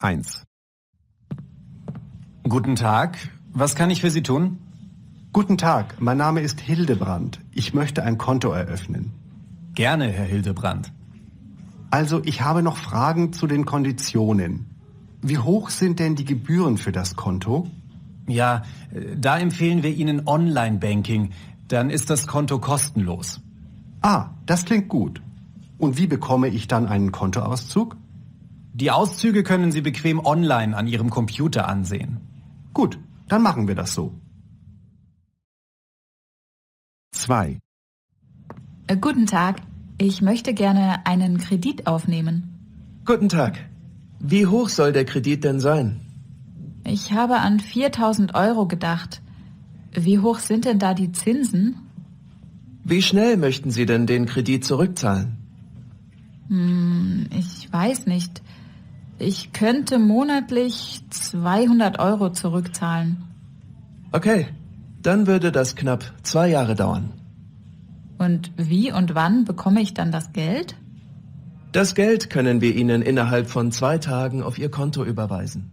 1. Guten Tag, was kann ich für Sie tun? Guten Tag, mein Name ist Hildebrand. Ich möchte ein Konto eröffnen. Gerne, Herr Hildebrand. Also, ich habe noch Fragen zu den Konditionen. Wie hoch sind denn die Gebühren für das Konto? Ja, da empfehlen wir Ihnen Online-Banking. Dann ist das Konto kostenlos. Ah, das klingt gut. Und wie bekomme ich dann einen Kontoauszug? Die Auszüge können Sie bequem online an Ihrem Computer ansehen. Gut, dann machen wir das so. 2. Guten Tag, ich möchte gerne einen Kredit aufnehmen. Guten Tag. Wie hoch soll der Kredit denn sein? Ich habe an 4.000 Euro gedacht. Wie hoch sind denn da die Zinsen? Wie schnell möchten Sie denn den Kredit zurückzahlen? Ich weiß nicht. Ich könnte monatlich 200 Euro zurückzahlen. Okay, dann würde das knapp 2 Jahre dauern. Und wie und wann bekomme ich dann das Geld? Das Geld können wir Ihnen innerhalb von 2 Tagen auf Ihr Konto überweisen.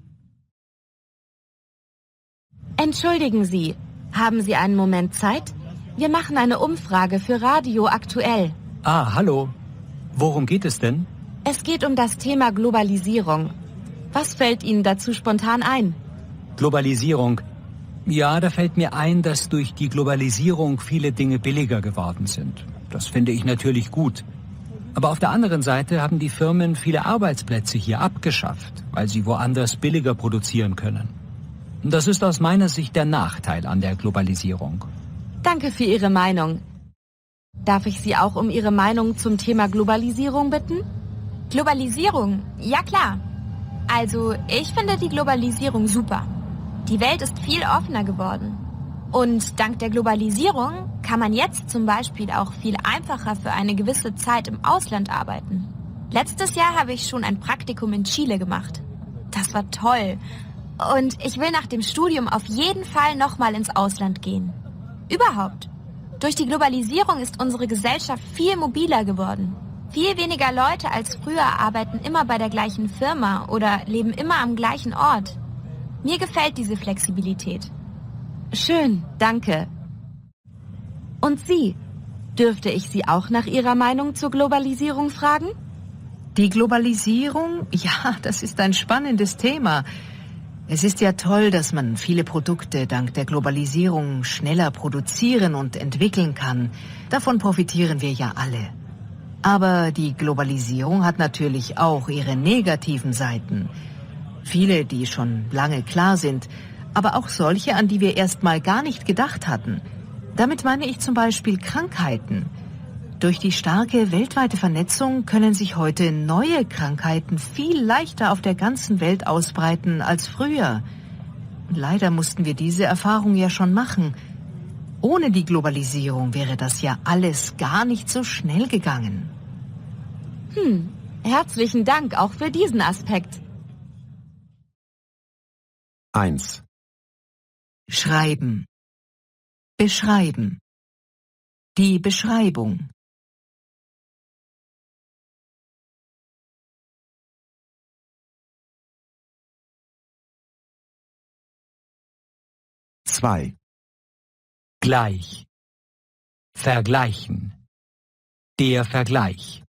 Entschuldigen Sie, haben Sie einen Moment Zeit? Wir machen eine Umfrage für Radio Aktuell. Ah, hallo. Worum geht es denn? Es geht um das Thema Globalisierung. Was fällt Ihnen dazu spontan ein? Globalisierung. Ja, da fällt mir ein, dass durch die Globalisierung viele Dinge billiger geworden sind. Das finde ich natürlich gut. Aber auf der anderen Seite haben die Firmen viele Arbeitsplätze hier abgeschafft, weil sie woanders billiger produzieren können. Das ist aus meiner Sicht der Nachteil an der Globalisierung. Danke für Ihre Meinung. Darf ich Sie auch um Ihre Meinung zum Thema Globalisierung bitten? Globalisierung? Ja klar. Also, ich finde die Globalisierung super. Die Welt ist viel offener geworden. Und dank der Globalisierung kann man jetzt zum Beispiel auch viel einfacher für eine gewisse Zeit im Ausland arbeiten. Letztes Jahr habe ich schon ein Praktikum in Chile gemacht. Das war toll. Und ich will nach dem Studium auf jeden Fall nochmal ins Ausland gehen. Überhaupt. Durch die Globalisierung ist unsere Gesellschaft viel mobiler geworden. Viel weniger Leute als früher arbeiten immer bei der gleichen Firma oder leben immer am gleichen Ort. Mir gefällt diese Flexibilität. Schön, danke. Und Sie? Dürfte ich Sie auch nach Ihrer Meinung zur Globalisierung fragen? Die Globalisierung? Ja, das ist ein spannendes Thema. Es ist ja toll, dass man viele Produkte dank der Globalisierung schneller produzieren und entwickeln kann. Davon profitieren wir ja alle. Aber die Globalisierung hat natürlich auch ihre negativen Seiten. Viele, die schon lange klar sind, aber auch solche, an die wir erst mal gar nicht gedacht hatten. Damit meine ich zum Beispiel Krankheiten. Durch die starke weltweite Vernetzung können sich heute neue Krankheiten viel leichter auf der ganzen Welt ausbreiten als früher. Leider mussten wir diese Erfahrung ja schon machen. Ohne die Globalisierung wäre das ja alles gar nicht so schnell gegangen. Herzlichen Dank auch für diesen Aspekt. 1. Schreiben. Beschreiben. Die Beschreibung. Zwei. Gleich. Vergleichen. Der Vergleich.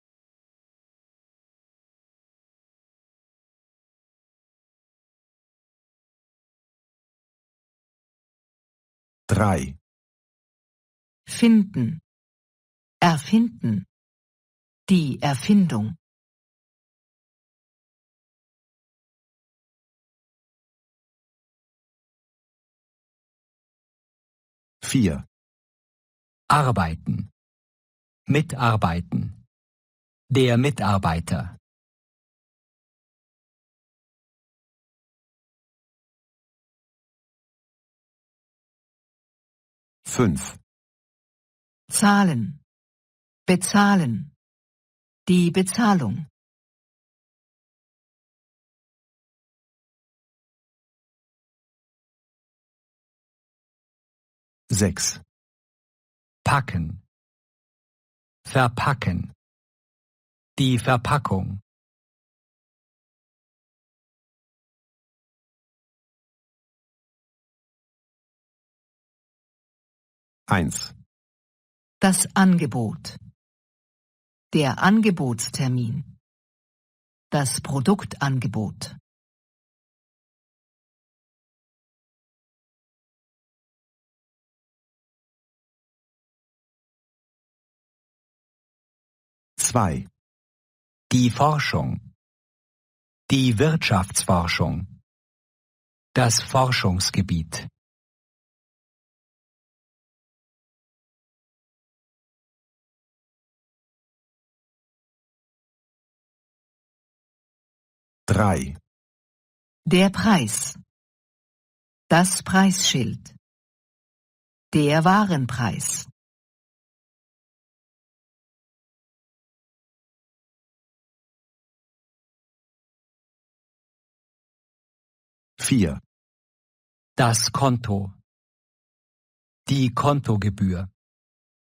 3. Finden. Erfinden. Die Erfindung. 4. Arbeiten. Mitarbeiten. Der Mitarbeiter. 5. Zahlen. Bezahlen. Die Bezahlung. 6. Packen. Verpacken. Die Verpackung. 1. Das Angebot. Der Angebotstermin. Das Produktangebot. 2. Die Forschung. Die Wirtschaftsforschung. Das Forschungsgebiet. 3. Der Preis. Das Preisschild. Der Warenpreis. 4. Das Konto. Die Kontogebühr.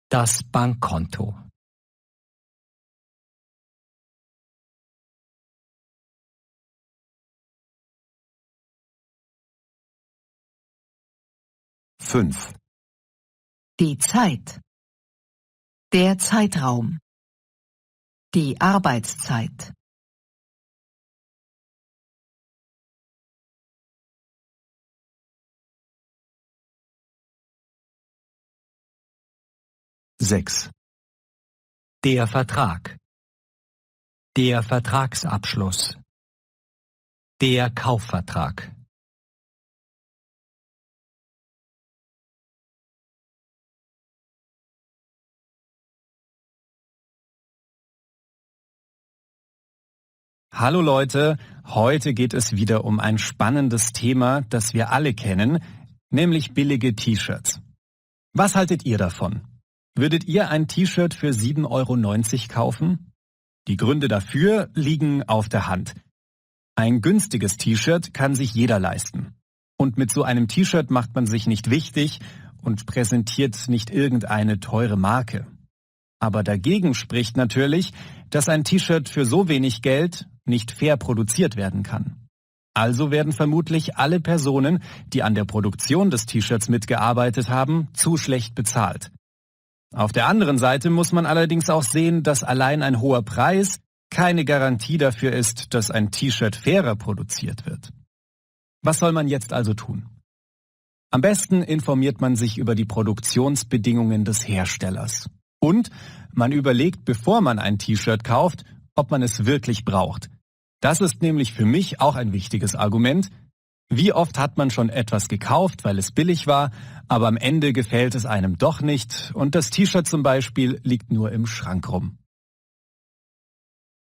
Das Bankkonto. 5. Die Zeit. Der Zeitraum. Die Arbeitszeit. 6. Der Vertrag. Der Vertragsabschluss. Der Kaufvertrag. 'Hallo Leute, heute geht es wieder um ein spannendes Thema, das wir alle kennen, nämlich billige T-Shirts. Was haltet ihr davon? Würdet ihr ein T-Shirt für 7,90 € kaufen? Die Gründe dafür liegen auf der Hand. Ein günstiges T-Shirt kann sich jeder leisten. Und mit so einem T-Shirt macht man sich nicht wichtig und präsentiert nicht irgendeine teure Marke. Aber dagegen spricht natürlich, dass ein T-Shirt für so wenig Geld nicht fair produziert werden kann. Also werden vermutlich alle Personen, die an der Produktion des T-Shirts mitgearbeitet haben, zu schlecht bezahlt. Auf der anderen Seite muss man allerdings auch sehen, dass allein ein hoher Preis keine Garantie dafür ist, dass ein T-Shirt fairer produziert wird. Was soll man jetzt also tun? Am besten informiert man sich über die Produktionsbedingungen des Herstellers. Und man überlegt, bevor man ein T-Shirt kauft, ob man es wirklich braucht. Das ist nämlich für mich auch ein wichtiges Argument. Wie oft hat man schon etwas gekauft, weil es billig war, aber am Ende gefällt es einem doch nicht und das T-Shirt zum Beispiel liegt nur im Schrank rum.